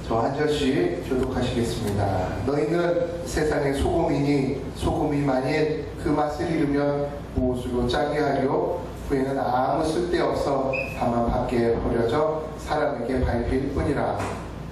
저 한 절씩 교독하시겠습니다. 너희는 세상의 소금이니 소금이 만일 그 맛을 잃으면 무엇으로 짜게 하려? 후에는 아무 쓸데없어 다만 밖에 버려져 사람에게 밟힐 뿐이라.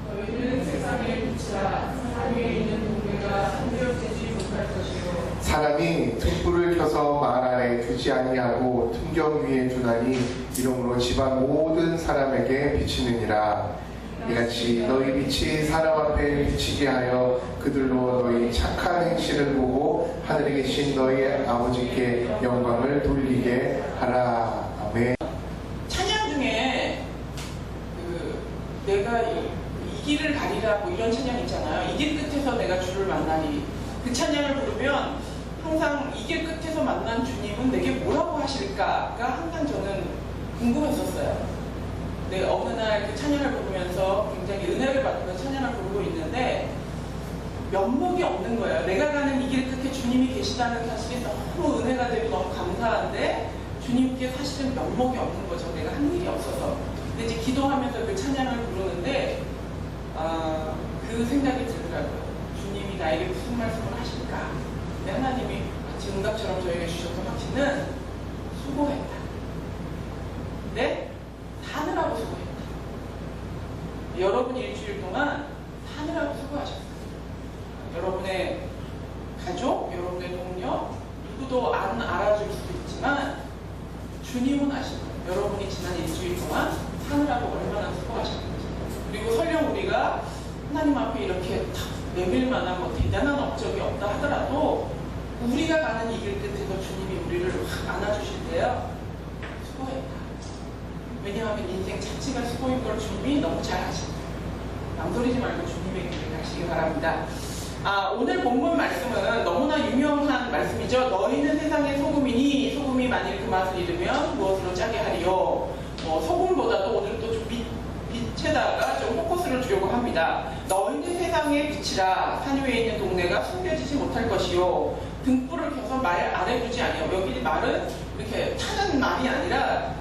너희는 세상의 빛이라 산 위에 있는 동네가 숨겨지지 못할 것이요 사람이 등불을 켜서 말 아래 두지 아니하고 등경 위에 두나니 이러므로 집안 모든 사람에게 비치느니라. 이같이 너희 빛이 사람 앞에 비치게 하여 그들로 너희 착한 행실을 보고 하늘에 계신 너희 아버지께 영광을 돌리게 하라. 아멘. 찬양 중에 내가 이 길을 가리라 뭐 이런 찬양 있잖아요. 이 길 끝에서 내가 주를 만나리. 그 찬양을 부르면 항상 이 길 끝에서 만난 주님은 내게 뭐라고 하실까가 항상 저는 궁금했었어요. 내가 어느 날 그 찬양을 부르면서 굉장히 은혜를 받으면서 찬양을 부르고 있는데 면목이 없는 거예요. 내가 가는 이 길 끝에 주님이 계시다는 사실이 너무 은혜가 되고 너무 감사한데 주님께 사실은 면목이 없는 거죠. 내가 한 일이 없어서. 근데 이제 기도하면서 그 찬양을 부르는데 그 생각이 들더라고요. 주님이 나에게 무슨 말씀을 하실까? 근데 하나님이 마치 응답처럼 저에게 주셨던 확신은 수고했다. 네? 사느라고 수고했다. 여러분 일주일 동안 사느라고 수고하셨어요. 여러분의 가족, 여러분의 동료, 누구도 안 알아줄 수도 있지만 주님은 아실 거예요. 여러분이 지난 일주일 동안 사느라고 얼마나 수고하셨는지. 그리고 설령 우리가 하나님 앞에 이렇게 탁 내밀 만한 뭐 대단한 업적이 없다 하더라도 우리가 가는 이 길 끝에서 주님이 우리를 확 안아주실 때요. 수고했다. 왜냐하면 인생 자체가 수고인 걸 주님이 너무 잘 아십니다. 망설이지 말고 주님의 길을 가시기 바랍니다. 오늘 본문 말씀은 너무나 유명한 말씀이죠. 너희는 세상의 소금이니 소금이 만일 그 맛을 잃으면 무엇으로 짜게 하리요. 소금보다도 오늘 또 좀 빛에다가 좀 포커스를 주려고 합니다. 너희는 세상의 빛이라 산 위에 있는 동네가 숨겨지지 못할 것이요. 등불을 켜서 말 아래 두지 아니요. 여기 말은 이렇게 타는 말이 아니라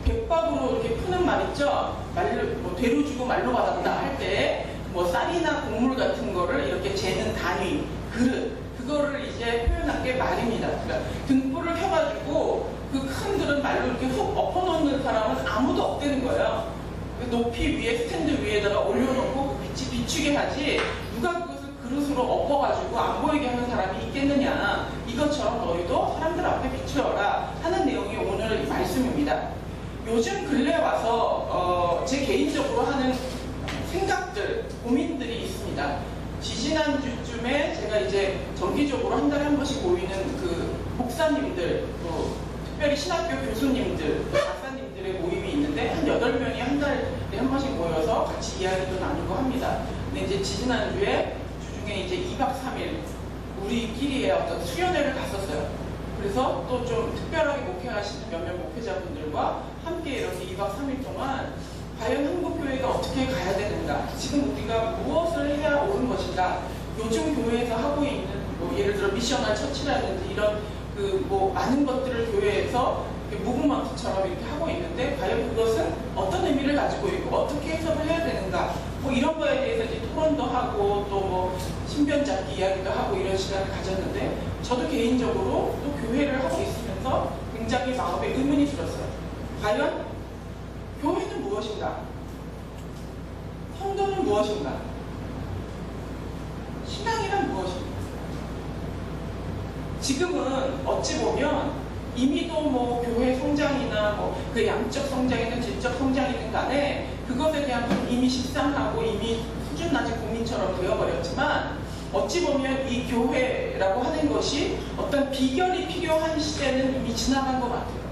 백밥으로 이렇게 푸는 말 있죠? 말로, 되로 주고 말로 받았다 할 때, 쌀이나 곡물 같은 거를 이렇게 재는 단위, 그릇, 그거를 이제 표현한 게 말입니다. 그러니까 등불을 켜가지고 그 큰 그릇 말로 이렇게 훅 엎어놓는 사람은 아무도 없다는 거예요. 높이 위에, 스탠드 위에다가 올려놓고 빛이 비추게 하지, 누가 그것을 그릇으로 엎어가지고 안 보이게 하는 사람이 있겠느냐. 이것처럼 너희도 사람들 앞에 비추어라 하는 내용이 오늘 말씀입니다. 요즘 근래 와서 제 개인적으로 하는 생각들, 고민들이 있습니다. 지지난주쯤에 제가 이제 정기적으로 한 달에 한 번씩 모이는 그 목사님들, 특별히 신학교 교수님들, 박사님들의 모임이 있는데 한 8명이 한 달에 한 번씩 모여서 같이 이야기도 나누고 합니다. 근데 이제 지지난주에 주중에 이제 2박 3일 우리끼리의 어떤 수련회를 갔었어요. 그래서 또 좀 특별하게 목회하시는 몇몇 목회자분들과 함께 이렇게 2박 3일 동안 과연 한국교회가 어떻게 가야 되는가, 지금 우리가 무엇을 해야 옳은 것인가, 요즘 교회에서 하고 있는 예를 들어 미셔널 처치라든지 이런 많은 것들을 교회에서 무브먼트처럼 이렇게 하고 있는데 과연 그것은 어떤 의미를 가지고 있고 어떻게 해석을 해야 되는가, 이런 거에 대해서 이제 토론도 하고 또 신변잡기 이야기도 하고 이런 시간을 가졌는데 저도 개인적으로 또 교회를 하고 있으면서 굉장히 마음에 의문이 들었어요. 과연 교회는 무엇인가? 성도는 무엇인가? 신앙이란 무엇인가? 지금은 어찌 보면 이미도 교회 성장이나 그 양적 성장이든 질적 성장이든 간에 그것에 대한 건 이미 식상하고 이미 수준 낮은 고민처럼 되어버렸지만 어찌 보면 이 교회라고 하는 것이 어떤 비결이 필요한 시대는 이미 지나간 것 같아요.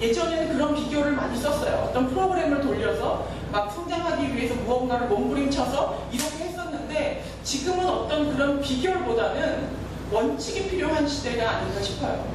예전에는 그런 비결을 많이 썼어요. 어떤 프로그램을 돌려서 막 성장하기 위해서 무언가를 몸부림쳐서 이렇게 했었는데 지금은 어떤 그런 비결보다는 원칙이 필요한 시대가 아닌가 싶어요.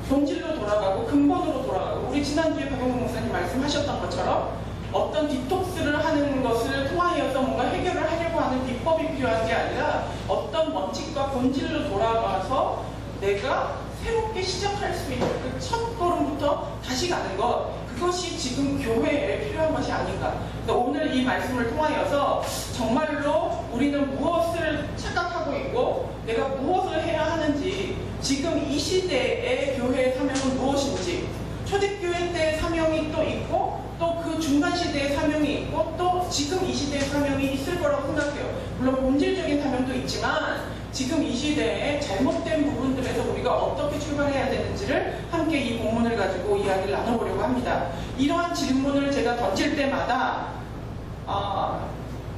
본질로 돌아가고 근본으로 돌아가고, 우리 지난주에 박영국 목사님 말씀하셨던 것처럼 어떤 디톡스를 하는 것을 통하여서 뭔가 해결을 하려고 하는 비법이 필요한 게 아니라 어떤 원칙과 본질로 돌아가서 내가 새롭게 시작할 수 있는 그 첫 걸음부터 다시 가는 것, 그것이 지금 교회에 필요한 것 것이 아닌가. 그래서 오늘 이 말씀을 통하여서 정말로 우리는 무엇을 착각하고 있고 내가 무엇을 해야 하는지, 지금 이 시대의 교회의 사명은 무엇인지, 초대교회 때의 사명이 또 있고 또 그 중간 시대의 사명이 있고 또 지금 이 시대의 사명이 있을 거라고 생각해요. 물론 본질적인 사명도 있지만 지금 이 시대에 잘못된 부분들에서 우리가 어떻게 출발해야 되는지를 함께 이 본문을 가지고 이야기를 나눠보려고 합니다. 이러한 질문을 제가 던질 때마다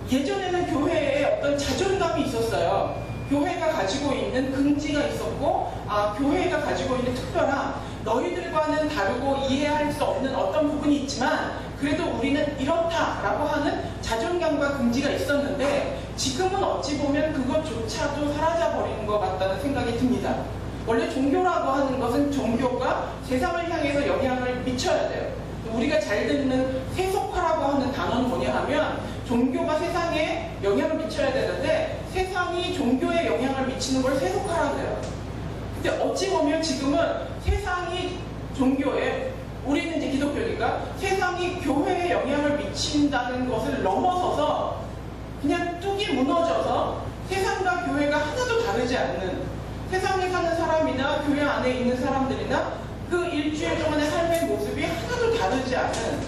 예전에는 교회에 어떤 자존감이 있었어요. 교회가 가지고 있는 긍지가 있었고 교회가 가지고 있는 특별한, 너희들과는 다르고 이해할 수 없는 어떤 부분이 있지만 그래도 우리는 이렇다라고 하는 자존감과 긍지가 있었는데 지금은 어찌 보면 그것조차도 사라져버리는 것 같다는 생각이 듭니다. 원래 종교라고 하는 것은 종교가 세상을 향해서 영향을 미쳐야 돼요. 우리가 잘 듣는 세속화라고 하는 단어는 뭐냐 하면 종교가 세상에 영향을 미쳐야 되는데 세상이 종교에 영향을 미치는 걸 세속화라고 해요. 근데 어찌 보면 지금은 세상이 종교에, 우리는 이제 기독교니까 세상이 교회에 영향을 미친다는 것을 넘어서서 그냥 뚝이 무너져서 세상과 교회가 하나도 다르지 않는, 세상에 사는 사람이나 교회 안에 있는 사람들이나 그 일주일 동안의 삶의 모습이 하나도 다르지 않은,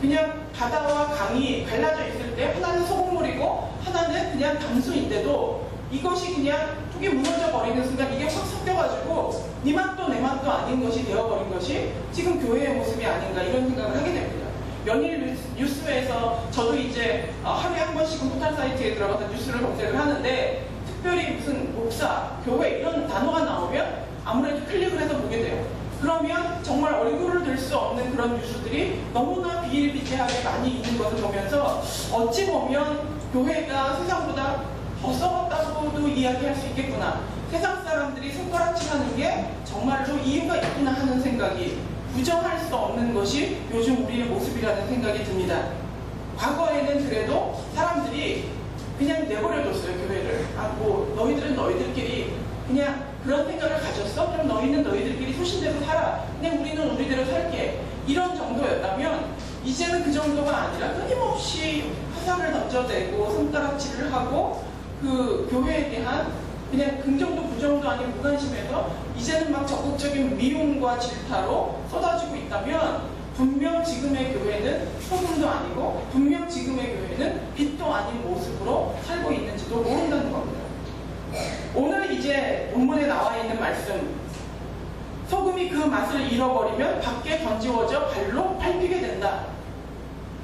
그냥 바다와 강이 갈라져 있을 때 하나는 소금물이고 하나는 그냥 담수인데도 이것이 그냥 뚝이 무너져 버리는 순간 이게 확 섞여가지고 네 맛도 내 맛도 아닌 것이 되어버린 것이 지금 교회의 모습이 아닌가, 이런 생각을 하게 됩니다. 연일 뉴스에서 저도 이제 하루에 한 번씩은 포털 사이트에 들어가서 뉴스를 검색을 하는데 특별히 무슨 목사, 교회 이런 단어가 나오면 아무래도 클릭을 해서 보게 돼요. 그러면 정말 얼굴을 들 수 없는 그런 뉴스들이 너무나 비일비재하게 많이 있는 것을 보면서 어찌 보면 교회가 세상보다 더 썩었다고도 이야기할 수 있겠구나, 세상 사람들이 손가락질하는 게 정말로 이유가 있구나 하는 생각이, 부정할 수 없는 것이 요즘 우리의 모습이라는 생각이 듭니다. 과거에는 그래도 사람들이 그냥 내버려뒀어요, 교회를. 뭐 너희들은 너희들끼리 그냥 그런 생각을 가졌어? 그럼 너희는 너희들끼리 소신대로 살아. 그냥 우리는 우리대로 살게. 이런 정도였다면 이제는 그 정도가 아니라 끊임없이 화살을 던져대고 손가락질을 하고 그 교회에 대한 그냥 긍정도 부정도 아닌 무관심에서 이제는 막 적극적인 미움과 질타로 쏟아지고 있다면 분명 지금의 교회는 소금도 아니고 분명 지금의 교회는 빛도 아닌 모습으로 살고 있는지도 모른다는 겁니다. 오늘 이제 본문에 나와 있는 말씀, 소금이 그 맛을 잃어버리면 밖에 던지워져 발로 밟히게 된다.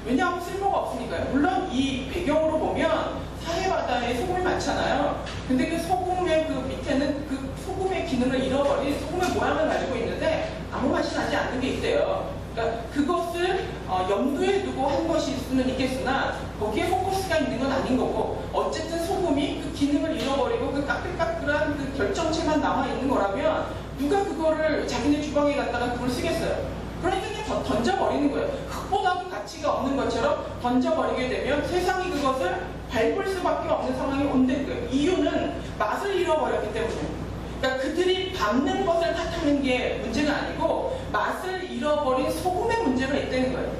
왜냐하면 쓸모가 없으니까요. 물론 이 배경으로 보면 사해바다에 소금이 많잖아요. 근데 그 소금의 그 밑에는 그 소금의 기능을 잃어버린 소금의 모양을 가지고 있는데 아무 맛이 나지 않는 게 있대요. 그러니까 그것을 염두에 두고 한 것일 수는 있겠으나 거기에 포커스가 있는 건 아닌 거고, 어쨌든 소금이 그 기능을 잃어버리고 그 까끌까끌한 그 결정체만 남아있는 거라면 누가 그거를 자기네 주방에 갖다가 그걸 쓰겠어요. 그러니까 그냥 던져버리는 거예요. 흙보다도 가치가 없는 것처럼 던져버리게 되면 세상이 그것을 밟을 수밖에 없는 상황이 온다는 거예요. 이유는 맛을 잃어버렸기 때문에. 그러니까 그들이 밟는 것을 탓하는 게 문제가 아니고 맛을 잃어버린 소금의 문제가 있다는 거예요.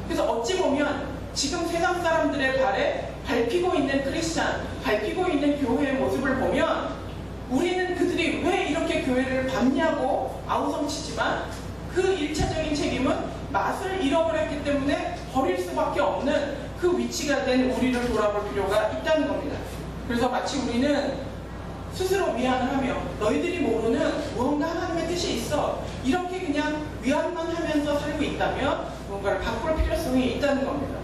그래서 어찌 보면 지금 세상 사람들의 발에 밟히고 있는 크리스찬, 밟히고 있는 교회의 모습을 보면 우리는 그들이 왜 이렇게 교회를 밟냐고 아우성치지만 그 1차적인 책임은 맛을 잃어버렸기 때문에 버릴 수밖에 없는 그 위치가 된 우리를 돌아볼 필요가 있다는 겁니다. 그래서 마치 우리는 스스로 위안을 하며 너희들이 모르는 무언가 하나님의 뜻이 있어, 이렇게 그냥 위안만 하면서 살고 있다면 뭔가를 바꿀 필요성이 있다는 겁니다.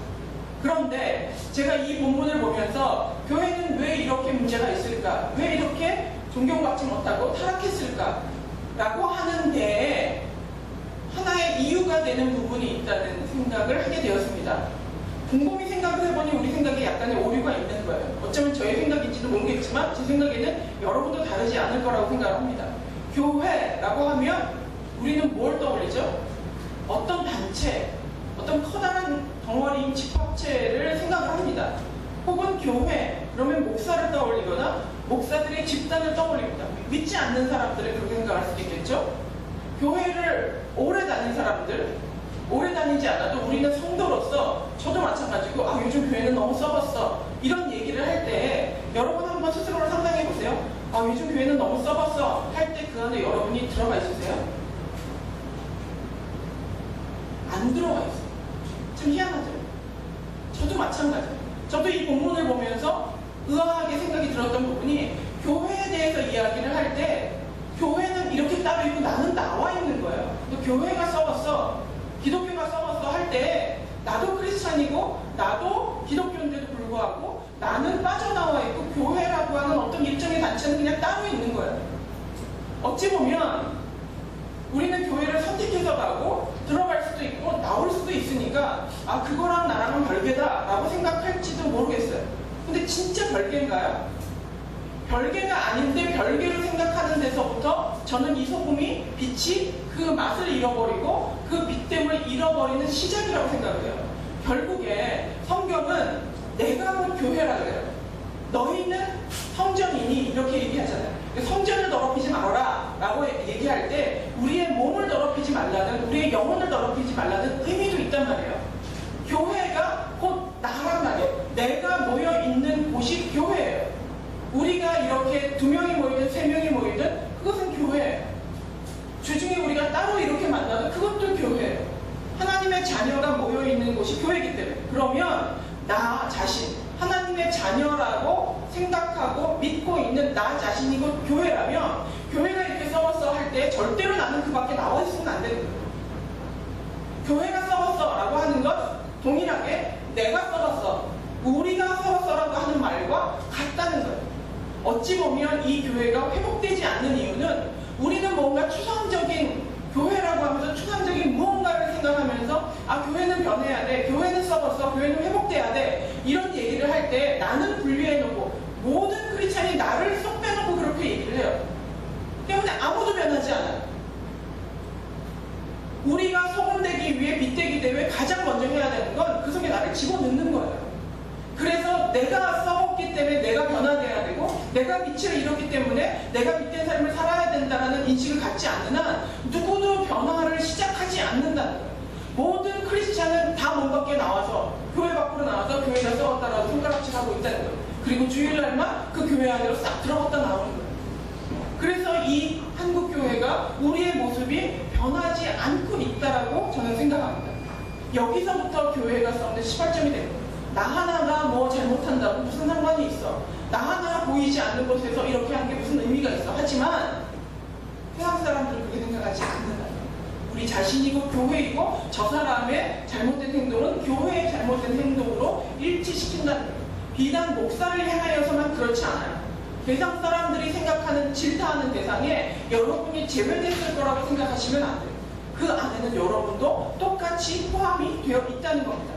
그런데 제가 이 본문을 보면서 교회는 왜 이렇게 문제가 있을까, 왜 이렇게 존경받지 못하고 타락했을까 라고 하는 데에 하나의 이유가 되는 부분이 있다는 생각을 하게 되었습니다. 곰곰이 생각을 해보니 우리 생각에 약간의 오류가 있는 거예요. 어쩌면 저의 생각인지도 모르겠지만 제 생각에는 여러분도 다르지 않을 거라고 생각합니다. 교회라고 하면 우리는 뭘 떠올리죠? 어떤 단체, 어떤 커다란 덩어리인 집합체를 생각을 합니다. 혹은 교회, 그러면 목사를 떠올리거나 목사들의 집단을 떠올립니다. 믿지 않는 사람들은 그렇게 생각할 수도 있겠죠? 교회를 오래 다닌 사람들, 오래 다니지 않아도 우리는 성도로서 저도 썩었어. 이런 얘기를 할 때 여러분 한번 스스로를 상상해 보세요. 아, 요즘 교회는 너무 썩었어. 할 때 그 안에 여러분이 들어가 있으세요? 안 들어가 있어요. 참 희한하죠? 저도 마찬가지예요. 저도 이 본문을 보면서 의아하게 생각이 들었던 부분이 교회에 대해서 이야기를 할 때 교회는 이렇게 따로 있고 나는 나와 있는 거예요. 또 교회가 썩었어, 기독교가 썩었어 할 때 나도 크리스찬이고 나도 기독교인데도 불구하고 나는 빠져나와 있고 교회라고 하는 어떤 일정의 단체는 그냥 따로 있는 거예요. 어찌 보면 우리는 교회를 선택해서 가고 들어갈 수도 있고 나올 수도 있으니까 아, 그거랑 나랑은 별개다 라고 생각할지도 모르겠어요. 근데 진짜 별개인가요? 별개가 아닌데 별개로 생각하는 데서부터 저는 이 소금이 빛이 그 맛을 잃어버리고 그 빛됨을 잃어버리는 시작이라고 생각해요. 결국에 성경은 내가 뭐 교회라 그래요. 너희는 성전이니 이렇게 얘기하잖아요. 성전을 더럽히지 말아라 라고 얘기할 때 우리의 몸을 더럽히지 말라는, 우리의 영혼을 더럽히지 말라는 의미도 있단 말이에요. 교회가 곧 나란 말이에요. 내가 모여 있는 곳이 교회예요. 우리가 이렇게 2명이 모이든 3명이 모이든 그것은 교회예요. 주중에 우리가 따로 이렇게 만나도 그것도 교회예요. 하나님의 자녀가 모여 있는 곳이 교회이기 때문에. 그러면 나 자신, 하나님의 자녀라고 생각하고 믿고 있는 나 자신이 곧 교회라면 교회가 이렇게 썩었어 할 때 절대로 나는 그 밖에 나와 있으면 안 되는 거예요. 교회가 썩었어 라고 하는 것 동일하게 내가 썩었어, 우리가 썩었어라고 하는 말과 같다는 거예요. 어찌 보면 이 교회가 회복되지 않는 이유는 우리는 뭔가 추상적인 교회라고 하면서 추상적인 무언가를 생각하면서 아, 교회는 변해야 돼, 교회는 썩었어, 교회는 회복돼야 돼 이런 얘기를 할 때 나는 분리해놓고 모든 크리스찬이 나를 쏙 빼놓고 그렇게 얘기를 해요. 때문에 아무도 변하지 않아요. 우리가 소금되기 위해 빛되기 때문에 가장 먼저 해야 되는 건 그 속에 나를 집어넣는 거예요. 그래서 내가 썩었기 때문에 내가 변화돼야 되고 내가 빛을 잃었기 때문에 내가 빛된 삶을 살아야 된다는 인식을 갖지 않는 한 누구도 변화를 시작하지 않는다는 거예요. 모든 크리스찬은 다 문 밖에 나와서 교회 밖으로 나와서 교회가 썩었다라고 손가락질하고 있다는 거예요. 그리고 주일날만 그 교회 안으로 싹 들어갔다 나오는 거예요. 그래서 이 한국교회가 우리의 모습이 변하지 않고 있다라고 저는 생각합니다. 여기서부터 교회가 썩는 시발점이 되는 거예요. 나 하나가 뭐 잘못한다고 무슨 상관이 있어. 나 하나 보이지 않는 곳에서 이렇게 하는 게 무슨 의미가 있어. 하지만 세상 사람들은 그렇게 생각하지 않는다. 우리 자신이고 교회이고 저 사람의 잘못된 행동은 교회의 잘못된 행동으로 일치시킨다는 거예요. 비단 목사를 향하여서만 그렇지 않아요. 세상 사람들이 생각하는 질타하는 대상에 여러분이 제외됐을 거라고 생각하시면 안 돼요. 그 안에는 여러분도 똑같이 포함이 되어 있다는 겁니다.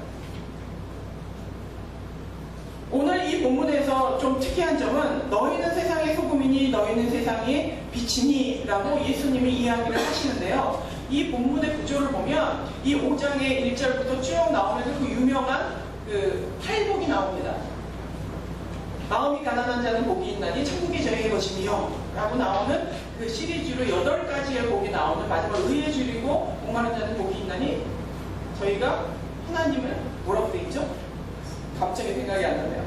오늘 이 본문에서 좀 특이한 점은 너희는 세상의 소금이니 너희는 세상의 빛이니 라고 예수님이 이야기를 하시는데요. 이 본문의 구조를 보면 이 5장의 1절부터 쭉 나오면서 그 유명한 그 팔복이 나옵니다. 마음이 가난한 자는 복이 있나니 천국이 저희의 것이며 라고 나오는 그 시리즈로 8가지의 복이 나오는 마지막 의에 줄이고 목마른 자는 복이 있나니 저희가 하나님을 뭐라고 되어 있죠? 갑자기 생각이 안 나네요.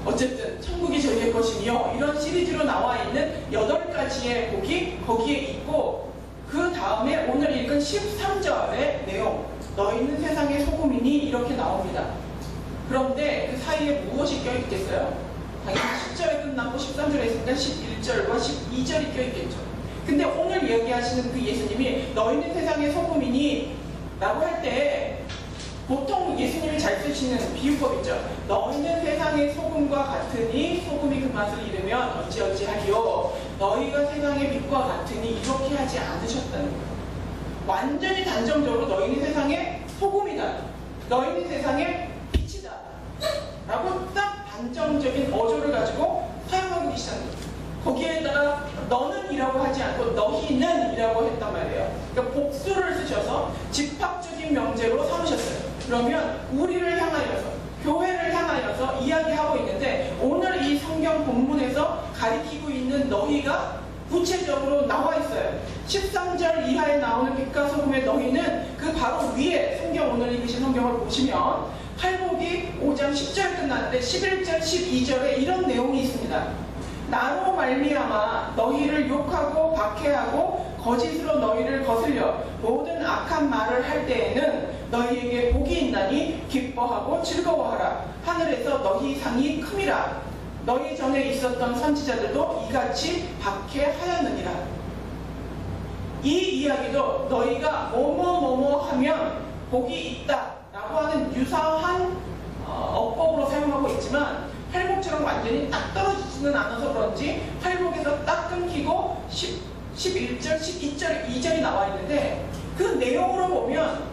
어쨌든 천국이 저희의 것이며 이런 시리즈로 나와 있는 8가지의 복이 거기에 있고 그 다음에 오늘 읽은 13절의 내용 너희는 세상의 소금이니 이렇게 나옵니다. 그런데 그 사이에 무엇이 껴있겠어요? 당연히 10절에 끝나고 13절에 있으니까 11절과 12절이 껴있겠죠. 근데 오늘 이야기하시는 그 예수님이 너희는 세상의 소금이니 라고 할 때 보통 예수님이 잘 쓰시는 비유법 있죠. 너희는 세상의 소금과 같으니 소금이 그 맛을 잃으면 어찌어찌하리요. 너희가 세상의 빛과 같으니 이렇게 하지 않으셨다는 거예요. 완전히 단정적으로 너희는 세상의 소금이다. 너희는 세상의 빛이다. 라고 딱 단정적인 어조를 가지고 사용하기 시작합니다. 거기에다가 너는 이라고 하지 않고 너희는 이라고 했단 말이에요. 그러니까 복수를 쓰셔서 집합적인 명제로 삼으셨어요. 그러면 우리를 향하여서 교회를 향하여서 이야기하고 있는데 오늘 이 성경 본문에서 가리키고 있는 너희가 구체적으로 나와 있어요. 13절 이하에 나오는 빛과 소금의 너희는 그 바로 위에 성경 오늘 읽으신 성경을 보시면 팔복이 5장 10절 끝났는데 11절, 12절에 이런 내용이 있습니다. 나로 말미암아 너희를 욕하고 박해하고 거짓으로 너희를 거슬려 모든 악한 말을 할 때에는 너희에게 복이 있나니 기뻐하고 즐거워하라. 하늘에서 너희 상이 큼이라. 너희 전에 있었던 선지자들도 이같이 박해하였느니라. 이 이야기도 너희가 뭐뭐 하면 복이 있다 라고 하는 유사한 어법으로 사용하고 있지만 팔복처럼 완전히 딱 떨어지지는 않아서 그런지 팔복에서 딱 끊기고 11절, 12절, 2절이 나와 있는데 그 내용으로 보면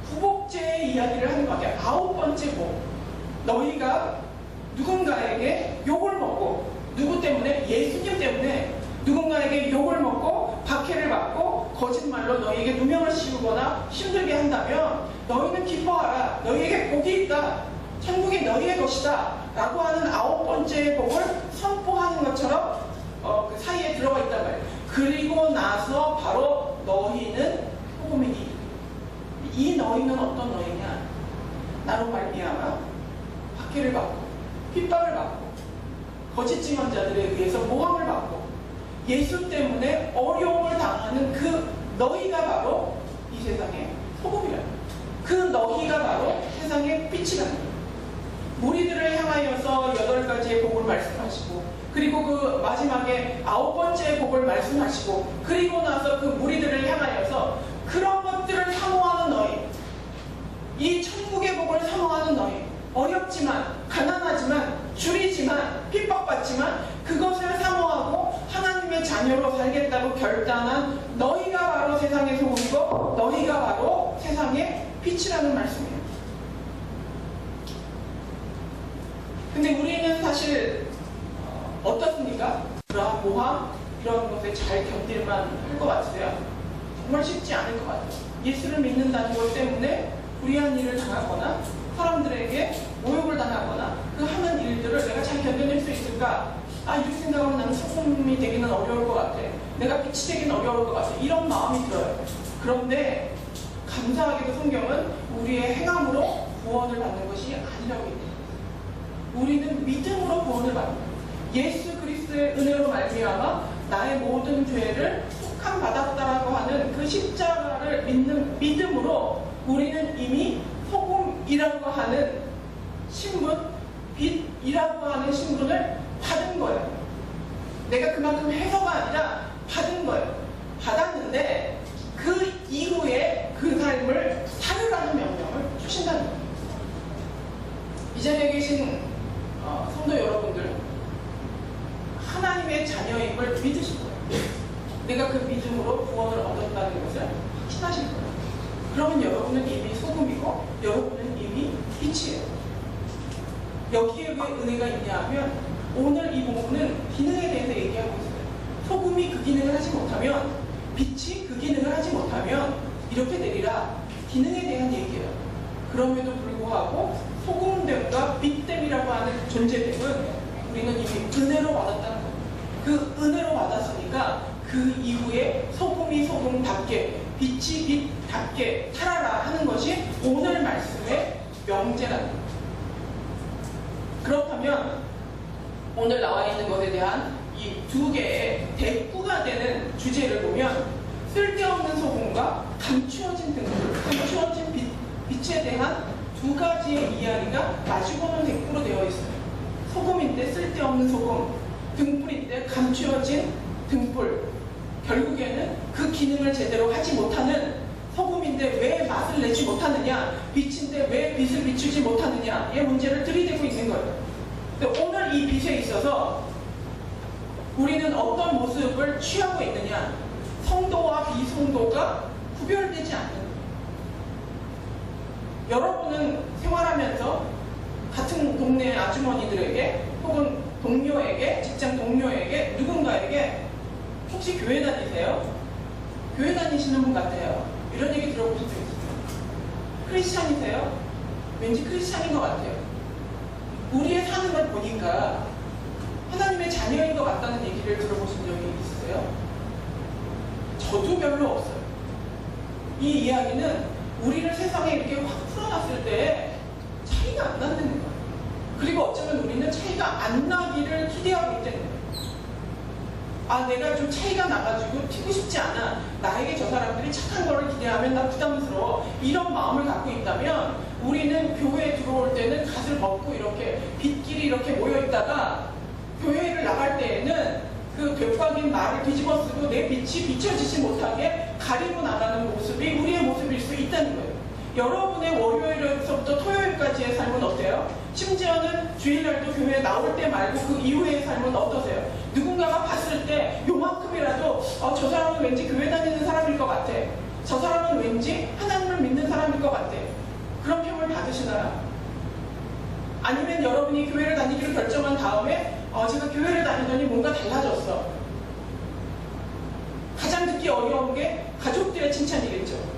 구복제의 이야기를 하는 것 같아요. 9번째 복. 너희가 누군가에게 욕을 먹고, 누구 때문에? 예수님 때문에 누군가에게 욕을 먹고 박해를 받고 거짓말로 너희에게 누명을 씌우거나 힘들게 한다면 너희는 기뻐하라. 너희에게 복이 있다. 천국이 너희의 것이다. 라고 하는 9번째 복을 선포하는 것처럼 그 사이에 들어가 있단 말이에요. 그리고 나서 바로 너희는 소금이니. 이 너희는 어떤 너희냐? 나로 말미암아 박해를 받고 핍박을 받고 거짓 증언자들에 의해서 모함을 받고 예수 때문에 어려움을 당하는 그 너희가 바로 이 세상의 소금이라. 그 너희가 바로 세상의 빛이라. 무리들을 향하여서 8가지의 복을 말씀하시고 그리고 그 마지막에 9번째 복을 말씀하시고 그리고 나서 그 무리들을 향하여서 그런 것들을 사모하는 너희, 이 천국의 복을 사모하는 너희, 어렵지만 가난하지만 줄이지만 핍박받지만 그것을 사모하고 하나님의 자녀로 살겠다고 결단한 너희가 바로 세상의 소금이고 너희가 바로 세상의 빛이라는 말씀이에요. 근데 우리는 사실 어떻습니까? 불화, 모함 이런 것에 잘 견딜만 할 것 같으세요? 정말 쉽지 않을 것 같아요. 예수를 믿는다는 것 때문에 불의한 일을 당하거나 사람들에게 모욕을 당하거나 그 하는 일들을 내가 잘 견뎌낼 수 있을까? 이렇게 생각하면 나는 소금이 되기는 어려울 것 같아. 내가 빛이 되기는 어려울 것 같아. 이런 마음이 들어요. 그런데 감사하게도 성경은 우리의 행함으로 구원을 받는 것이 아니라고 얘기해요. 우리는 믿음으로 구원을 받는 거예요. 예수 그리스도의 은혜로 말미암아 나의 모든 죄를 속함 받았다라고 하는 그 십자가를 믿는 믿음으로 우리는 이미 소금이라고 하는 신분, 빛이라고 하는 신분을 받은 거예요. 내가 그만큼 해서가 아니라 받은 거예요. 받았는데 그 이후에 그 삶을 살으라는 명령을 주신다는 거예요. 이 자리에 계신 성도 여러분들, 하나님의 자녀임을 믿으실 거예요. 내가 그 믿음으로 구원을 얻었다는 것을 확신하실 거예요. 그러면 여러분은 이미 소금이고 여러분은 이미 빛이에요. 여기에 왜 은혜가 있냐 하면 오늘 이 본문은 기능에 대해서 얘기하고 있어요. 소금이 그 기능을 하지 못하면, 빛이 그 기능을 하지 못하면 이렇게 되리라. 기능에 대한 얘기예요. 그럼에도 불구하고 소금됨과 빛됨이라고 하는 존재됨은 우리는 이미 은혜로 받았다는 거예요. 그 은혜로 받았으니까 그 이후에 소금이 소금답게, 빛이 빛답게 살아라 하는 것이 오늘 말씀의 명제라는 거예요. 그렇다면 오늘 나와 있는 것에 대한 이 두 개의 대꾸가 되는 주제를 보면 쓸데없는 소금과 감추어진 등불, 감추어진 빛에 대한 두 가지의 이야기가 마주보는 대꾸로 되어 있어요. 소금인데 쓸데없는 소금, 등불인데 감추어진 등불. 결국에는 그 기능을 제대로 하지 못하는 소금인데 왜 맛을 내지 못하느냐, 빛인데 왜 빛을 비추지 못하느냐의 문제를 들이대고 있는 거예요. 근데 오늘 이 빛에 있어서 우리는 어떤 모습을 취하고 있느냐, 성도와 비성도가 구별되지 않는 거예요. 여러분은 생활하면서 같은 동네 아주머니들에게 혹은 동료에게, 직장 동료에게, 누군가에게 혹시 교회 다니세요? 교회 다니시는 분 같아요. 이런 얘기 들어보신 적 있으세요? 크리스찬이세요? 왠지 크리스찬인 것 같아요. 우리의 사는 걸 보니까 하나님의 자녀인 것 같다는 얘기를 들어보신 적이 있으세요? 저도 별로 없어요. 이 이야기는 우리를 세상에 이렇게 확 풀어놨을 때 차이가 안 난다는 거예요. 만나기를 기대하고 있다는 거예요. 아, 내가 좀 차이가 나가지고 튀고 싶지 않아. 나에게 저 사람들이 착한 거를 기대하면 나 부담스러워. 이런 마음을 갖고 있다면 우리는 교회에 들어올 때는 갓을 벗고 이렇게 빗길이 이렇게 모여있다가 교회를 나갈 때에는 그 벽박인 말을 뒤집어 쓰고 내 빛이 비춰지지 못하게 가리고 나가는 모습이 우리의 모습일 수 있다는 거예요. 여러분의 월요일에서부터 토요일까지의 삶은 어때요? 심지어는 주일날도 교회에 나올 때 말고 그 이후의 삶은 어떠세요? 누군가가 봤을 때 요만큼이라도 저 사람은 왠지 교회 다니는 사람일 것 같아. 저 사람은 왠지 하나님을 믿는 사람일 것 같아. 그런 평을 받으시나요? 아니면 여러분이 교회를 다니기로 결정한 다음에 제가 교회를 다니더니 뭔가 달라졌어. 가장 듣기 어려운 게 가족들의 칭찬이겠죠.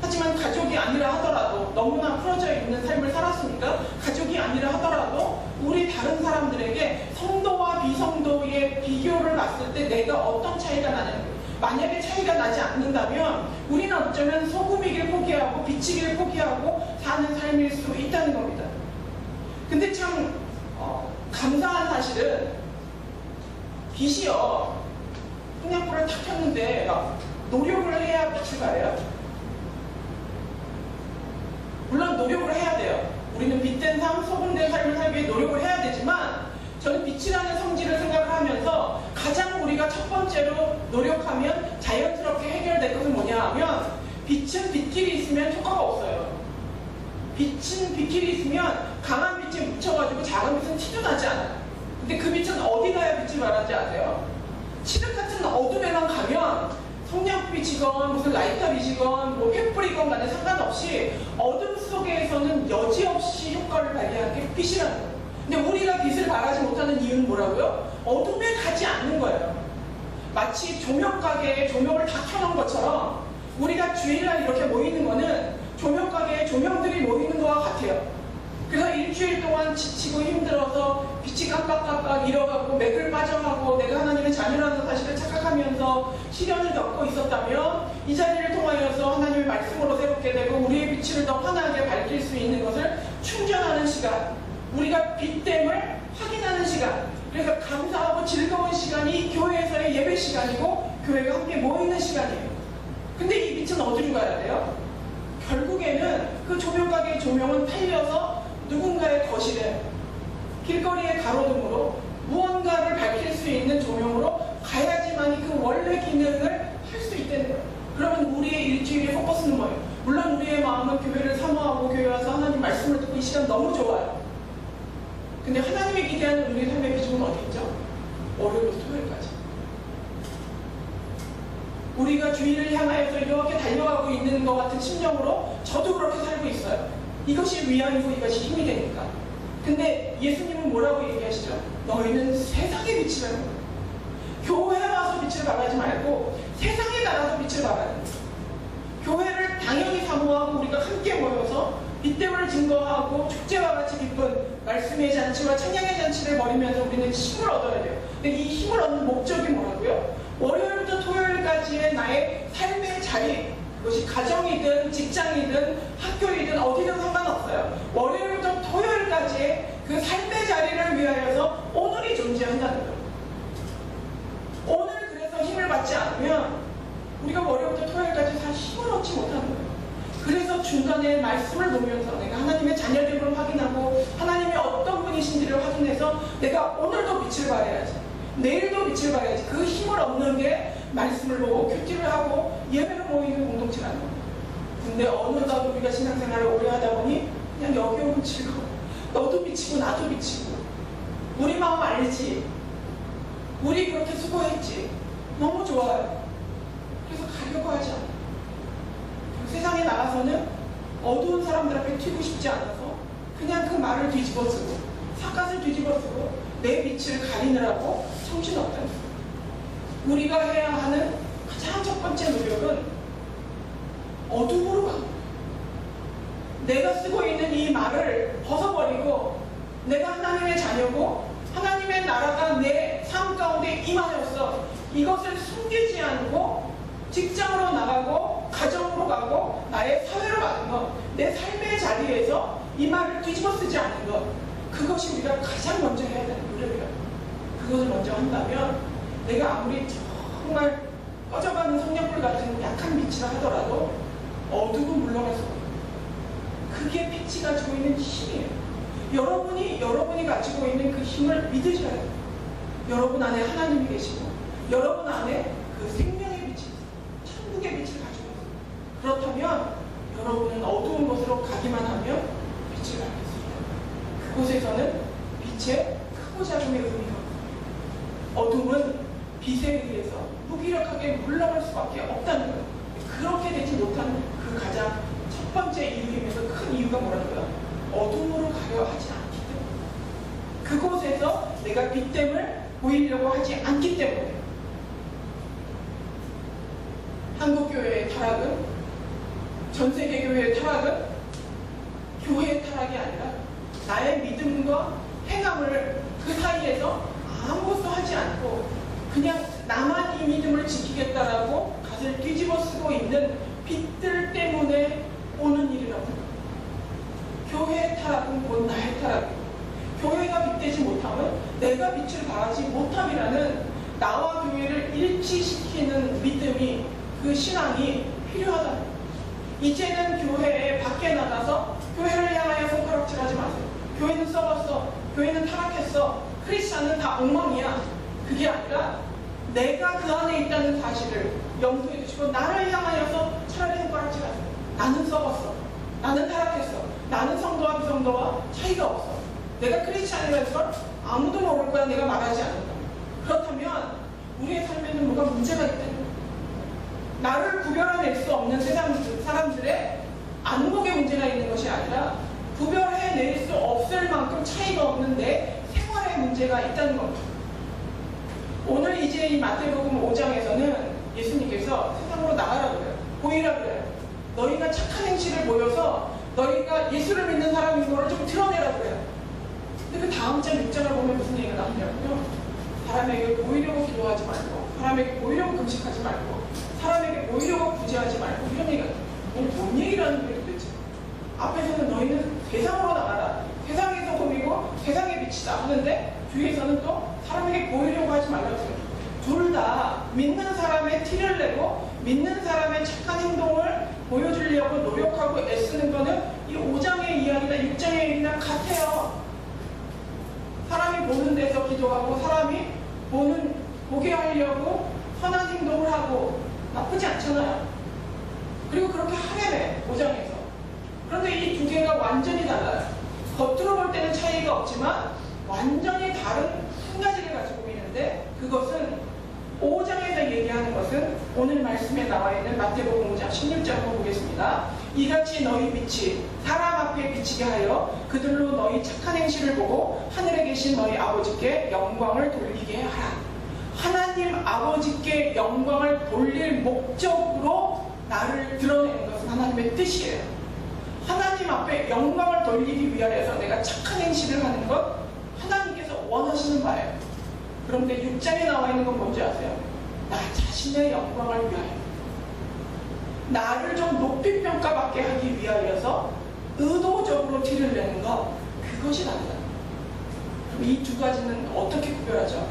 하지만 가족이 아니라 하더라도 너무나 풀어져 있는 삶을 살았으니까 가족이 아니라 하더라도 우리 다른 사람들에게 성도와 비성도의 비교를 봤을 때 내가 어떤 차이가 나냐는 거예요. 만약에 차이가 나지 않는다면 우리는 어쩌면 소금이길 포기하고 빛이길 포기하고 사는 삶일 수 있다는 겁니다. 근데 참 감사한 사실은 빛이요 풍량불을 탁 켰는데 노력을 해야 빛을 발해요. 물론 노력을 해야 돼요. 우리는 빛된 삶, 소금된 삶을 살기 위해 노력을 해야 되지만 저는 빛이라는 성질을 생각을 하면서 가장 우리가 첫 번째로 노력하면 자연스럽게 해결될 것은 뭐냐 하면 빛은 빛길이 있으면 효과가 없어요. 빛은 빛길이 있으면 강한 빛에 묻혀가지고 작은 빛은 티도 나지 않아요. 근데 그 빛은 어디 가야 빛을 발하는지 아세요? 칠흑 같은 어둠에만 가면 성냥불이지건 무슨 라이터이지건 뭐 횃불이건 간에 상관없이 어둠 속에서는 여지없이 효과를 발휘하는 게 빛이라는 거예요. 근데 우리가 빛을 발하지 못하는 이유는 뭐라고요? 어둠에 가지 않는 거예요. 마치 조명가게에 조명을 다 켜놓은 것처럼 우리가 주일날 이렇게 모이는 거는 조명가게에 조명들이 모이는 것과 같아요. 그래서 일주일 동안 지치고 힘들어서 빛이 깜빡깜빡 잃어가고 맥을 빠져가고 내가 하나님의 자녀라는 사실을 착각하면서 시련을 겪고 있었다면 이 자리를 통하여서 하나님의 말씀으로 새롭게 되고 우리의 빛을 더 환하게 밝힐 수 있는 것을 충전하는 시간, 우리가 빛됨을 확인하는 시간, 그래서 감사하고 즐거운 시간이 교회에서의 예배 시간이고 교회가 함께 모이는 시간이에요. 근데 이 빛은 어디로 가야 돼요? 결국에는 그 조명가게의 조명은 팔려서 누군가의 거실에 길거리의 가로등으로 무언가를 밝힐 수 있는 조명으로 가야지만이 그 원래 기능을 할 수 있다는 거예요. 그러면 우리의 일주일의 포커스는 뭐예요? 물론 우리의 마음은 교회를 사모하고 교회 와서 하나님 말씀을 듣고 이 시간 너무 좋아요. 근데 하나님이 기대하는 우리의 삶의 비중은 어디 있죠? 월요일부터 토요일까지. 우리가 주일을 향하여서 이렇게 달려가고 있는 것 같은 심령으로 저도 그렇게 살고 있어요. 이것이 위안이고 이것이 힘이 되니까. 근데 예수님은 뭐라고 얘기하시죠? 너희는 세상의 빛이라는 거예요. 교회에 와서 빛을 발하지 말고 세상에 나가서 빛을 발하는 거예요. 교회를 당연히 사모하고 우리가 함께 모여서 빛됨을 증거하고 축제와 같이 기쁜 말씀의 잔치와 찬양의 잔치를 벌이면서 우리는 힘을 얻어야 돼요. 근데 이 힘을 얻는 목적이 뭐라고요? 월요일부터 토요일까지의 나의 삶의 자리, 그것이 가정이든 직장이든 학교이든 어디든 상관없어요. 월요일부터 토요일까지의 그 삶의 자리를 위하여서 오늘이 존재한다는 거예요. 오늘 그래서 힘을 받지 않으면 우리가 월요일부터 토요일까지 살 힘을 얻지 못하는 거예요. 그래서 중간에 말씀을 보면서 내가 하나님의 자녀됨을 확인하고 하나님이 어떤 분이신지를 확인해서 내가 오늘도 빛을 발해야지, 내일도 빛을 발해야지. 그 힘을 얻는 게 말씀을 보고 큐티를 하고 예배를 모이는 공동체라는 거예요. 근데 어느덧 우리가 신앙생활을 오래 하다 보니 그냥 여기 오면 즐거워. 너도 비치고 나도 비치고 우리 마음 알지? 우리 그렇게 수고했지? 너무 좋아요. 그래서 가려고 하지 않아요. 세상에 나가서는 어두운 사람들 앞에 튀고 싶지 않아서 그냥 그 말을 뒤집어 쓰고 삿갓을 뒤집어 쓰고 내 빛을 가리느라고 정신없다는 거예요. 우리가 해야 하는 가장 첫 번째 노력은 어둠으로 가는 거예요. 내가 쓰고 있는 이 말을 벗어버리고 내가 하나님의 자녀고 하나님의 나라가 내 삶 가운데 임하였어. 이것을 숨기지 않고 직장으로 나가고 가정으로 가고 나의 사회로 가는 것, 내 삶의 자리에서 이 말을 뒤집어 쓰지 않는 것, 그것이 우리가 가장 먼저 해야 되는 노력이에요. 그것을 먼저 한다면 내가 아무리 정말 꺼져가는 성냥불 같은 약한 빛이라 하더라도 어둠은 물러갈 수가 없어요. 그게 빛이 가지고 있는 힘이에요. 여러분이 가지고 있는 그 힘을 믿으셔야 돼요. 여러분 안에 하나님이 계시고 여러분 안에 그 생명의 빛이 있어요. 천국의 빛을 가지고 있어요. 그렇다면 여러분은 어두운 곳으로 가기만 하면 빛을 발겠습니다. 그곳에서는 빛의 크고 작음의 의미가 없어요. 어둠은 빛에 의해서 무기력하게 물러갈 수밖에 없다는 거예요. 그렇게 되지 못한 그 가장 첫 번째 이유이면서 큰 이유가 뭐라고요? 어둠으로 가려 하지 않기 때문에. 그곳에서 내가 빛됨을 보이려고 하지 않기 때문에. 한국교회의 타락은, 전세계교회의 타락은 교회의 타락이 아니라 나의 믿음과 행함을 그 사이에서 아무것도 하지 않고 그냥 나만 이 믿음을 지키겠다라고 갓을 뒤집어 쓰고 있는 빛들 때문에 오는 일이라고 합니다. 교회의 타락은 곧 나의 타락이고, 교회가 빛되지 못하면 내가 빛을 발하지 못함이라는 나와 교회를 일치시키는 믿음이, 그 신앙이 필요하다. 이제는 교회에 밖에 나가서 교회를 향하여 손가락질하지 마세요. 교회는 썩었어, 교회는 타락했어, 크리스찬은 다 엉망이야. 그게 아니라 내가 그 안에 있다는 사실을 염두에 두시고 나를 향하여서 차라리 손가락질하세요. 나는 썩었어, 나는 타락했어, 나는 성도와 비성도와 차이가 없어, 내가 크리스찬이라는 걸 아무도 모를 거야, 내가 말하지 않는다. 그렇다면 우리의 삶에는 뭐가 문제가 있다는 거예요. 나를 구별해낼 수 없는 세상 사람들의 안목에 문제가 있는 것이 아니라 구별해낼 수 없을 만큼 차이가 없는 내 생활에 문제가 있다는 겁니다. 오늘 이제 이 마태복음 5장에서는 예수님께서 세상으로 나가라고 그래요. 보이라 그래요. 너희가 착한 행실을 보여서 너희가 예수를 믿는 사람인 거를 좀 드러내라고 그래요. 근데 그 다음 장 6장을 보면 무슨 얘기가 나오냐면요, 사람에게 보이려고 기도하지 말고, 사람에게 보이려고 금식하지 말고, 사람에게 보이려고 구제하지 말고, 이런 얘기가 뭔 얘기라는 거예요 도대체. 앞에서는 너희는 세상으로 나가라, 세상의 소금이고 세상의 빛이다 하는데 뒤에서는 또 사람에게 보이려고 하지 말라고 해요. 둘 다 믿는 사람의 티를 내고 믿는 사람의 착한 행동을 보여주려고 노력하고 애쓰는 거는 이 5장의 이야기나 6장의 얘기나 같아요. 사람이 보는 데서 기도하고 사람이 보게 하려고 선한 행동을 하고 나쁘지 않잖아요. 그리고 그렇게 하려네 5장에서. 그런데 이 두 개가 완전히 달라요. 겉으로 볼 때는 차이가 없지만 완전히 다른 한 가지를 가지고 있는데, 그것은 5장에서 얘기하는 것은 오늘 말씀에 나와 있는 마태복음 5장 16장을 보겠습니다. 이같이 너희 빛이 사람 앞에 비치게 하여 그들로 너희 착한 행실을 보고 하늘에 계신 너희 아버지께 영광을 돌리게 하라. 하나님 아버지께 영광을 돌릴 목적으로 나를 드러내는 것은 하나님의 뜻이에요. 하나님 앞에 영광을 돌리기 위하여서 내가 착한 행실을 하는 것, 하나님께서 원하시는 바예요. 그런데 6장에 나와 있는 건 뭔지 아세요? 나 자신의 영광을 위하여, 나를 좀 높이 평가받게 하기 위하여서 의도적으로 티를 내는 것, 그것이 다르다. 그럼 이 두 가지는 어떻게 구별하죠?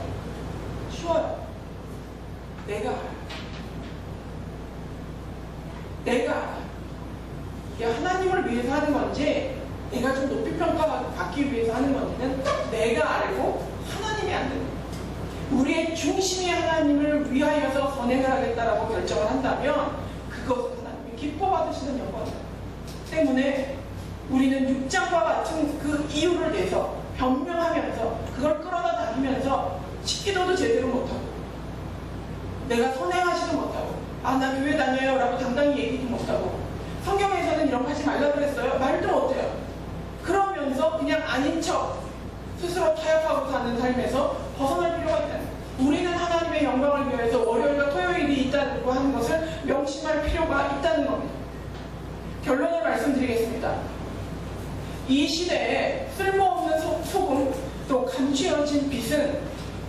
쉬워요. 내가 알아요. 내가 알아요. 이게 하나님을 위해서 하는 건지 내가 좀 높이 평가받기 위해서 하는 건지는 내가 알고 하나님이 안 되는 거예요. 우리의 중심이 하나님을 위하여서 선행을 하겠다라고 결정을 한다면 그것은 하나님이 기뻐 받으시는 영광이에요. 때문에 우리는 6장과 같은 그 이유를 내서 변명하면서 그걸 끌어다 다니면서 식기도도 제대로 못하고 내가 선행하지도 못하고 나 교회 다녀요 라고 당당히 얘기도 못하고 성경에서는 이런 거 하지 말라고 그랬어요 말도 못해요. 그러면서 그냥 아닌 척 스스로 타협하고 사는 삶에서 벗어날 필요가 있다. 우리는 하나님의 영광을 위해서 월요일과 토요일이 있다고 하는 것을 명심할 필요가 있다는 겁니다. 결론을 말씀드리겠습니다. 이 시대에 쓸모없는 소금 또 감추어진 빛은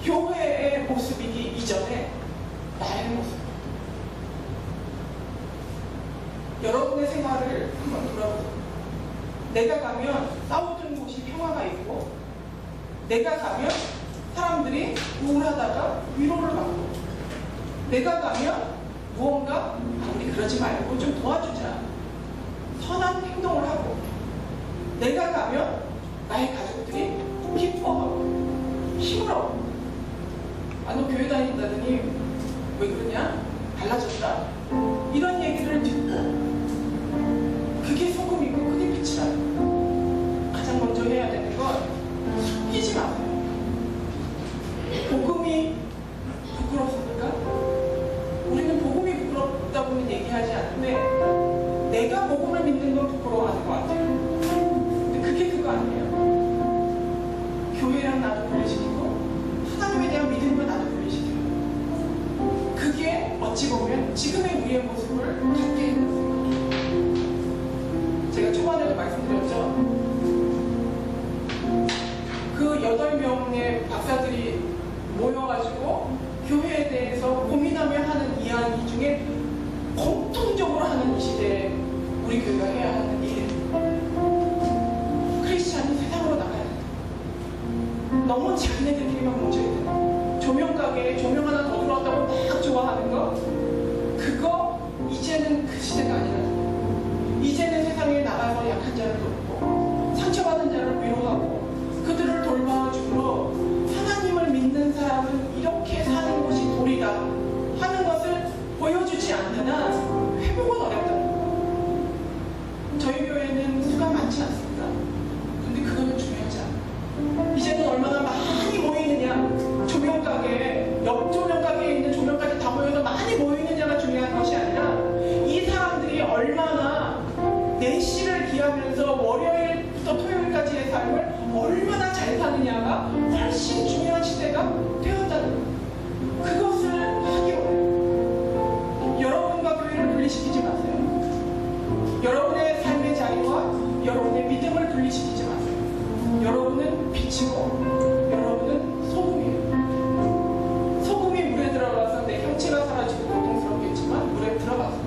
교회의 모습이기 이전에 나의 모습. 여러분의 생활을 한번 돌아보세요. 내가 가면 싸우던 곳이 평화가 있고, 내가 가면 사람들이 우울하다가 위로를 받고, 내가 가면 무언가 우리 그러지 말고 좀 도와주자, 선한 행동을 하고, 내가 가면 나의 가족들이 기뻐하고 힘을 얻고, 아, 너 교회 다닌다더니 왜 그러냐? 달라졌다. 이런 얘기를 듣고, 그게 소금이고 그게 빛이라. 가장 먼저 해야 되는 건 숨기지 마세요. 복음이 부끄럽습니까? 우리는 복음이 부끄럽다고는 얘기하지 않는데, 내가 복음을 믿는 건 부끄러워하는 것 같아요. 근데 그게 그거 아니에요. 교회랑 나도 분리시키고 하나님에 대한 믿음과 나도 분리시켜요. 그게 어찌 보면 지금의 우리의 모습을 갖게 해는 거예요. 제가 초반에도 말씀드렸죠. 그 8명의 박사들이 모여가지고 교회에 대해서 고민하며 하는 이야기 중에 공통적으로 하는 이 시대에 우리 교회가 해야 하는 일, 크리스찬이 세상으로 나가야 된다. 너무 자기네들끼리만 뭉쳐야 된다. 조명가게에 조명 하나 더 들어왔다고 딱 좋아하는 거, 그거 이제는 그 시대가 아니라, 이제는 세상에 나가서 약한 자를 돕고 상처받은 자를 위로하고 그들을 돌봐주므로 하나님을 믿는 사람은 이렇게 사는 것이 도리다 하는 것을 보여주지 않는 한 회복은 어렵다는 거예요. 저희 교회는 수가 많지 않습니다. 근데 그거는 중요하지 않아요. 이제는 얼마나 많이 모이느냐, 조명가게에, 옆 조명가게에 있는 조명까지 다 모여서 많이 모이느냐가 중요한 것이 아니라, 이 사람들이 얼마나 내실을 기하면서 월요일부터 토요일까지의 삶을 얼마나 잘 사느냐가 훨씬 중요한 시대가 되었다는 거예요. 그것을 하기 어려워요. 여러분과 교회를 분리시키지 마세요. 여러분의 삶의 자리와 여러분의 믿음을 분리시키지 마세요. 여러분은 빛이고 여러분은 소금이에요. 소금이 물에 들어가서 내 형체가 사라지고 고통스럽겠지만, 물에 들어가서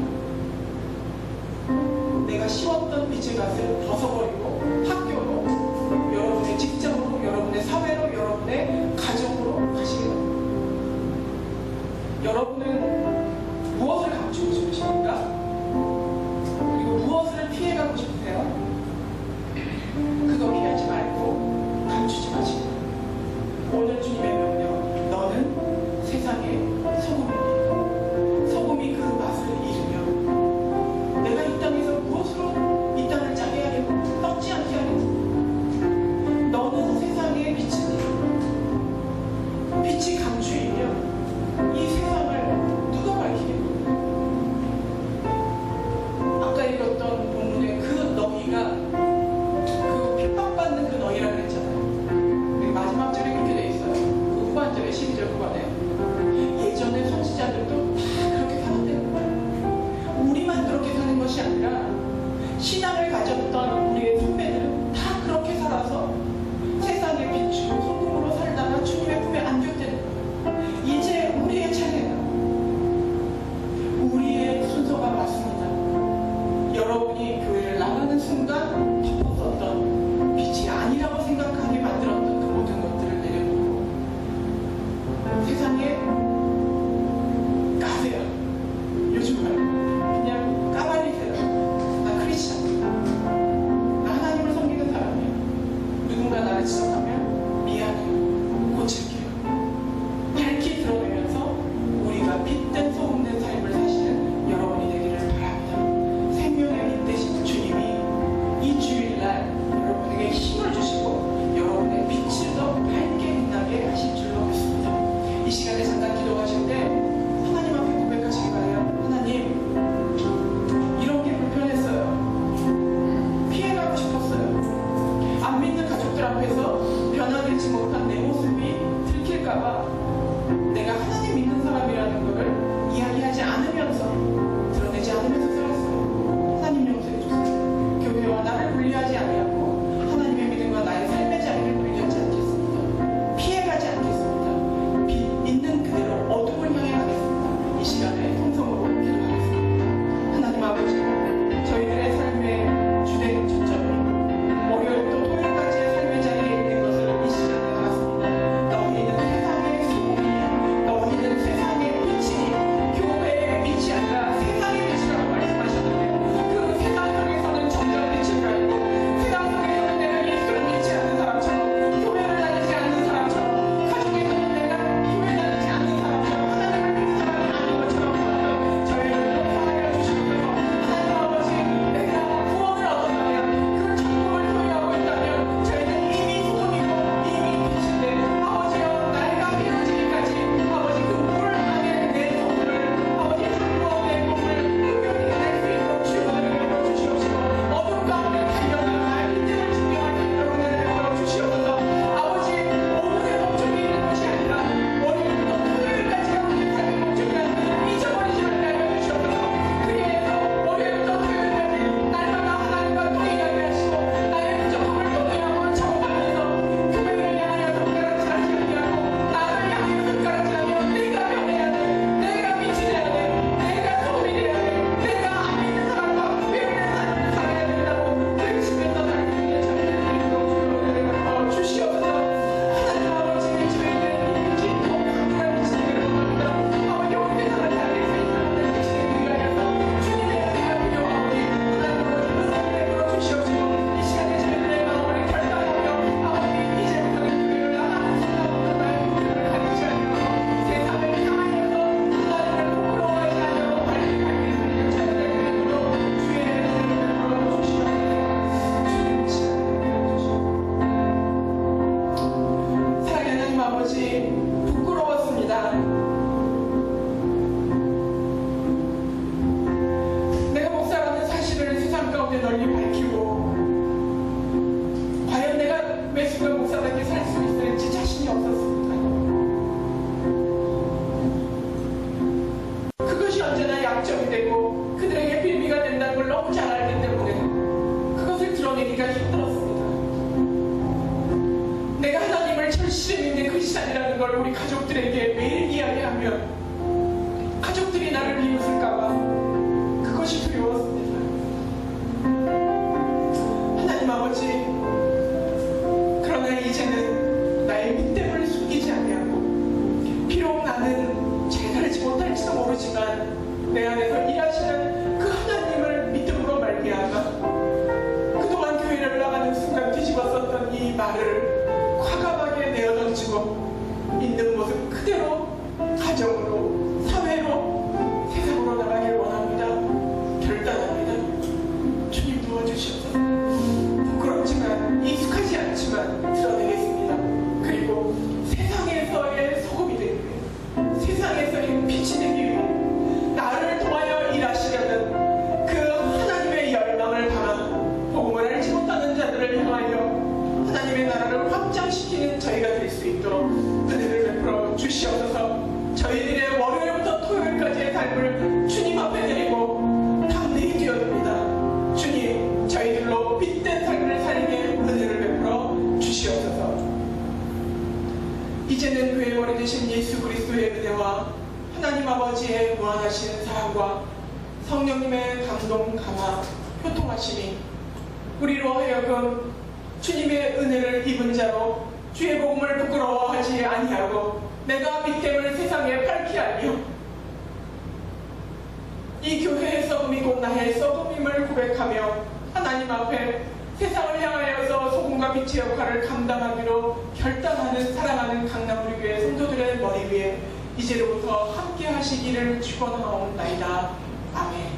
내가 씌웠던 빛의 갓을 벗어버리고 학교로, 여러분의 직장으로, 여러분의 사회로, 여러분의 가정으로 가시게 됩니다. 여러분은 무엇을 감추고 싶으십니까? 그리고 무엇을 피해가고 싶으세요? 그거 피하지 말고 감추지 마시고, 오늘 주님의 명령, 너는 세상의 소금이다. 소금이 그 맛을 잃으면 내가 이 땅에서 무엇으로 이 땅을 짜게 하겠고 썩지 않게 하겠고, 너는 세상의 빛이니, 빛이 감추이면 이 세상을 누가 밝히겠고. 아까 읽었던 본문의 그 너희가, 그 핍박받는 그 너희라 그랬잖아요. 마지막 절에 그렇게 돼 있어요. 그 후반절에 12절 후반에 예전의 선지자들도 다 그렇게 살았대요. 우리만 그렇게 사는 것이 아니라 신앙을 가졌던 우리의 선배들은 다 그렇게 살아서 세상에 비추고 소금으로 살다가 주님의 품에 안겼대는 거예요. 이제 우리의 차례다. 우리의 순서가 왔습니다. 여러분이 교회를 나가는 순간 덮었었던 빛이 아니라고 생각하게 만들었던 그 모든 것들을 내려놓고 세상에 가세요. 요즘 말고 그냥 까발리세요. 나 크리스찬이야. 나 하나님을 섬기는 사람이야. 누군가 나를 지적하면 미안해요. 고칠게요. 밝히 드러내면서 우리가 빛된 소금된 삶을 사시는 여러분이 되기를 바랍니다. 생명의 빛 되신 주님이 이 주일날 여러분에게 힘을 주시고 여러분의 빛을 더 밝게 빛나게 하실 줄로 믿습니다. 이 시간에 잠깐 기도하실 때 하나님 앞에 고백하시기 바래요. 하나님, 이런 게 불편했어요. 피해가고 싶었어요. 안 믿는 가족들 앞에서 변화되지 못한 내 모습이 들킬까봐 내가 하나님 믿는 사람이라는 것을 이야기하지 않으면서, 드러내지 않으면서 살았어요. 하나님 용서해 주세요. 교회와 나를 분리하지 아니하고 하나님의 믿음과 나의 삶의 자리를 분리하지 않겠습니다. 피해가지 않겠습니다. 빛 있는 그대로 어둠을 향해 가겠습니다. 이 시간에 통성으로 기도하겠습니다. 하나님 아버지, 저희들의 삶의 주된 초점이 것이 부끄러웠습니다. 내가 목사라는 사실을 세상 가운데 널리 밝히고 과연 내가 매 순간 목사답게 살 수 있을지 자신이 없었습니다. 그것이 언제나 약점이 되고 그들에게 빌미가 된다는 걸 너무 잘 알기 때문에 그것을 드러내기가 힘들었습니다. 내가 하나님을 절실히 믿는 크리스찬이라는 걸 우리 가족들에게 매일 이야기하면 가족들이 나를 비웃을까봐 그것이 두려웠습니다. 하나님 아버지, 그러나 이제는 나의 믿음을 숨기지 아니하고 비록 나는 잘 살지 못할지도 모르지만 내 안에서 일하시는 그 하나님을 믿음으로 말미암아 그동안 교회를 나가는 순간 뒤집었었던 이 말을 과감하게 내어던지고 있는 모습 그대로 가정으로, 사회로, 세상으로 나가길 원합니다. 결단합니다. 주님 도와주시옵소서. 부끄럽지만 익숙하지 않지만 드러내겠습니다. 그리고 세상에서의 소금이 되기 위해, 세상에서의 빛이 되기 위해 나를 통하여 일하시려는 그 하나님의 열망을 담아 복음을 알지 못하는 자들을 향하여 하나님의 나라를 확장시키는 저희가 될 수 있도록 은혜를 베풀어 주시옵소서. 저희들의 월요일부터 토요일까지의 삶을 주님 앞에 드리고 담대히 뛰어듭니다. 주님, 저희들로 빛된 삶을 살게 은혜를 베풀어 주시옵소서. 이제는 교회 머리 되신 예수 그리스도의 은혜와 하나님 아버지의 무한하신 사랑과 성령님의 감동, 감화, 교통하심이 우리로 하여금 주님의 은혜를 입은 자로 주의 복음을 부끄러워하지 아니하고 내가 믿됨을 세상에 밝히 알며 이 교회의 썩음이고 나의 썩음임을 고백하며 하나님 앞에 세상을 향하여서 소금과 빛의 역할을 감당하기로 결단하는 사랑하는 강남우리 교회 성도들의 머리 위에 이제로부터 함께 하시기를 축원하옵나이다. 아멘.